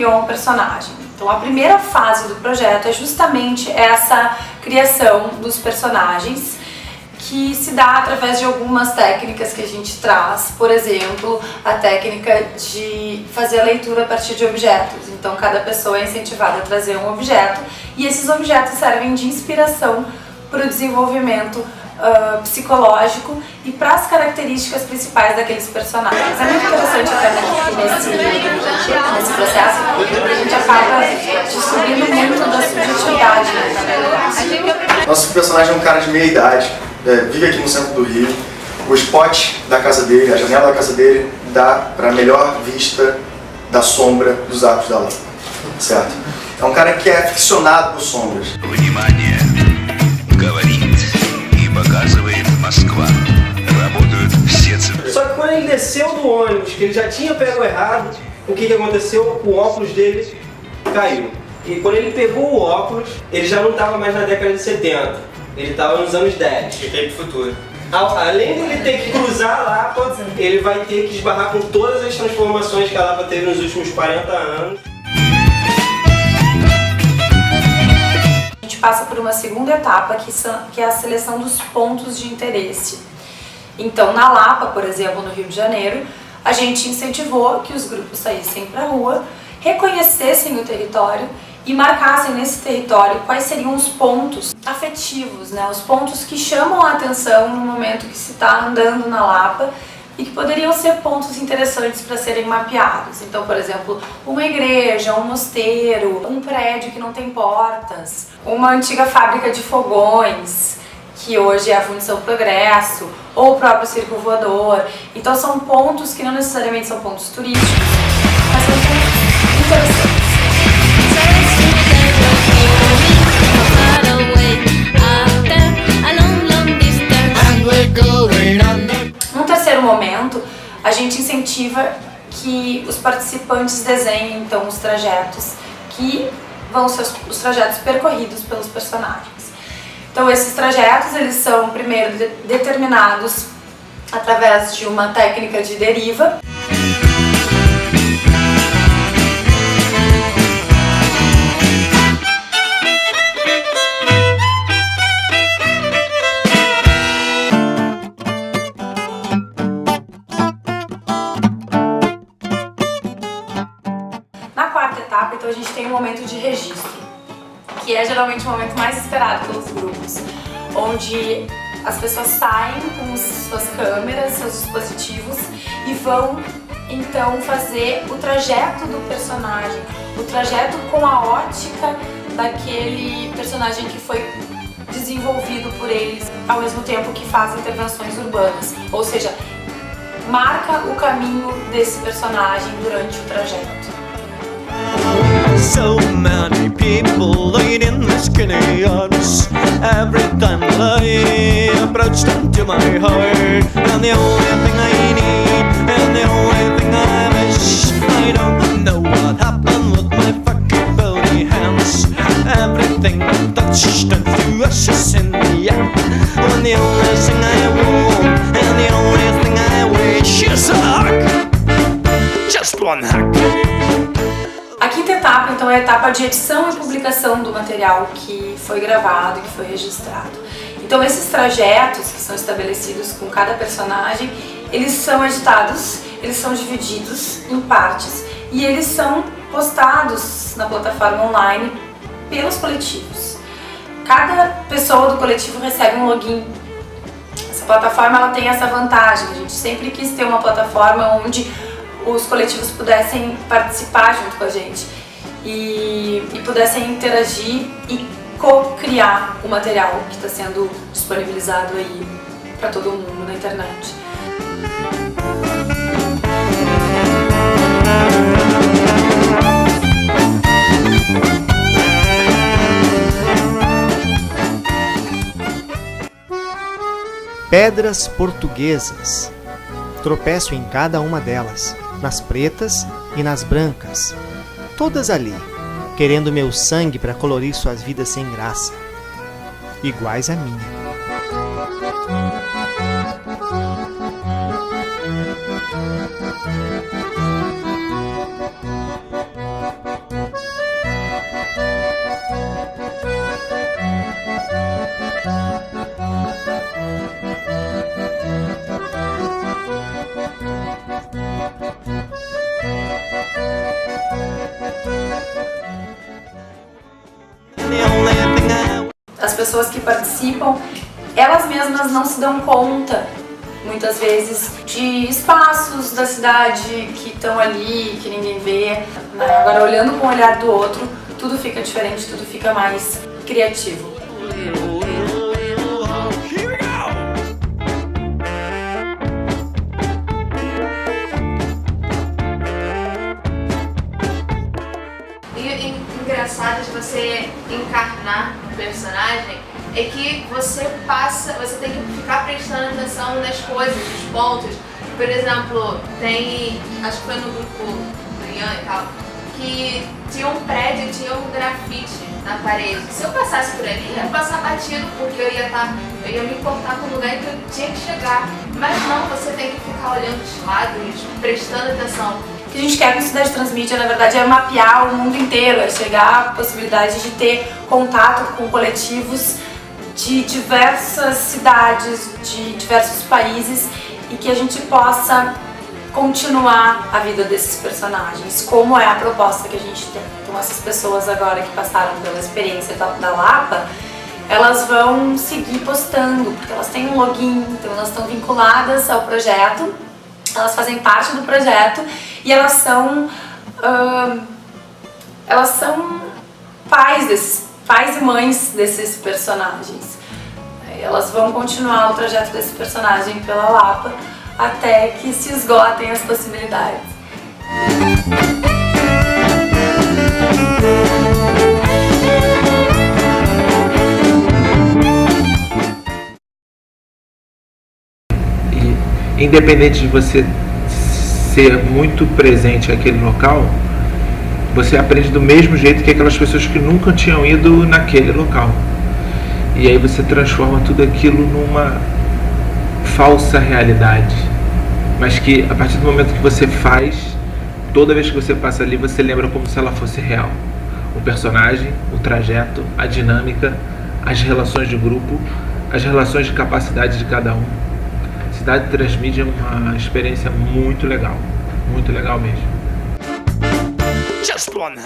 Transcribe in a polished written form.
criou um personagem. Então a primeira fase do projeto é justamente essa criação dos personagens, que se dá através de algumas técnicas que a gente traz. Por exemplo, a técnica de fazer a leitura a partir de objetos. Então cada pessoa é incentivada a trazer um objeto e esses objetos servem de inspiração para o desenvolvimento psicológico e para as características principais daqueles personagens. É muito interessante até nesse processo, porque a gente acaba descobrindo muito da subjetividade, né? Nosso personagem é um cara de meia idade, vive aqui no centro do Rio. O spot da casa dele, a janela da casa dele, dá para a melhor vista da sombra dos arcos da lâmpada, certo? É um cara que é aficionado por sombras. Внимание! Говорит и показывает Москва. Работают все цифры. Só que quando ele desceu do ônibus, que ele já tinha pego errado, o que aconteceu? O óculos dele caiu. E quando ele pegou o óculos, ele já não estava mais na década de 70, ele estava nos anos 10. E tem pro futuro. Além de ele ter que cruzar a Lapa, ele vai ter que esbarrar com todas as transformações que a Lapa teve nos últimos 40 anos. A gente passa por uma segunda etapa que é a seleção dos pontos de interesse. Então, na Lapa, por exemplo, no Rio de Janeiro, a gente incentivou que os grupos saíssem para a rua, reconhecessem o território e marcassem nesse território quais seriam os pontos afetivos, né? Os pontos que chamam a atenção no momento que se está andando na Lapa e que poderiam ser pontos interessantes para serem mapeados. Então, por exemplo, uma igreja, um mosteiro, um prédio que não tem portas, uma antiga fábrica de fogões, que hoje é a Fundição Progresso, ou o próprio Circo Voador. Então são pontos que não necessariamente são pontos turísticos, mas são pontos interessantes. Num terceiro momento, a gente incentiva que os participantes desenhem então os trajetos que vão ser os trajetos percorridos pelos personagens. Então esses trajetos, eles são primeiro determinados através de uma técnica de deriva. Na quarta etapa, então, a gente tem um momento de registro, que é geralmente o momento mais esperado pelos grupos, onde as pessoas saem com suas câmeras, seus dispositivos e vão então fazer o trajeto do personagem, o trajeto com a ótica daquele personagem que foi desenvolvido por eles, ao mesmo tempo que faz intervenções urbanas, ou seja, marca o caminho desse personagem durante o trajeto. So many people laid in the skinny odds. Every time I approach them to my heart, and the only thing I need, and the only thing I wish, I don't know what happened with my fucking bony hands. Everything I touch turns to ashes in the end. When the only thing I want, and the only thing I wish is a hack. Just one hack. A quinta etapa, então, é a etapa de edição e publicação do material que foi gravado, que foi registrado. Então, esses trajetos que são estabelecidos com cada personagem, eles são editados, eles são divididos em partes e eles são postados na plataforma online pelos coletivos. Cada pessoa do coletivo recebe um login. Essa plataforma, ela tem essa vantagem. A gente sempre quis ter uma plataforma onde os coletivos pudessem participar junto com a gente e pudessem interagir e co-criar o material que está sendo disponibilizado aí para todo mundo na internet. Pedras portuguesas. Tropeço em cada uma delas, nas pretas e nas brancas, todas ali, querendo meu sangue para colorir suas vidas sem graça, iguais à minha. pessoas que participam, elas mesmas não se dão conta, muitas vezes, de espaços da cidade que estão ali, que ninguém vê. Agora, olhando com o olhar do outro, tudo fica diferente, tudo fica mais criativo. Engraçado de você encarnar um personagem é que você tem que ficar prestando atenção nas coisas, nos pontos. Por exemplo, acho que foi no grupo do Ian e tal, que tinha um prédio, tinha um grafite na parede. Se eu passasse por ali, eu ia passar batido, porque eu ia me importar com o lugar em que eu tinha que chegar. Mas não, você tem que ficar olhando os lados, prestando atenção. O que a gente quer com Cidade Transmídia, na verdade, é mapear o mundo inteiro, é chegar à possibilidade de ter contato com coletivos de diversas cidades, de diversos países, e que a gente possa continuar a vida desses personagens, como é a proposta que a gente tem. Então, essas pessoas agora que passaram pela experiência da Lapa, elas vão seguir postando, porque elas têm um login, então elas estão vinculadas ao projeto, elas fazem parte do projeto e elas são pais e mães desses personagens. Elas vão continuar o trajeto desse personagem pela Lapa até que se esgotem as possibilidades. E, independente de você ser muito presente naquele local, você aprende do mesmo jeito que aquelas pessoas que nunca tinham ido naquele local. E aí você transforma tudo aquilo numa falsa realidade, mas que a partir do momento que você faz, toda vez que você passa ali, você lembra como se ela fosse real. O personagem, o trajeto, a dinâmica, as relações de grupo, as relações de capacidade de cada um. Cidade Transmídia é uma experiência muito legal mesmo. Just one.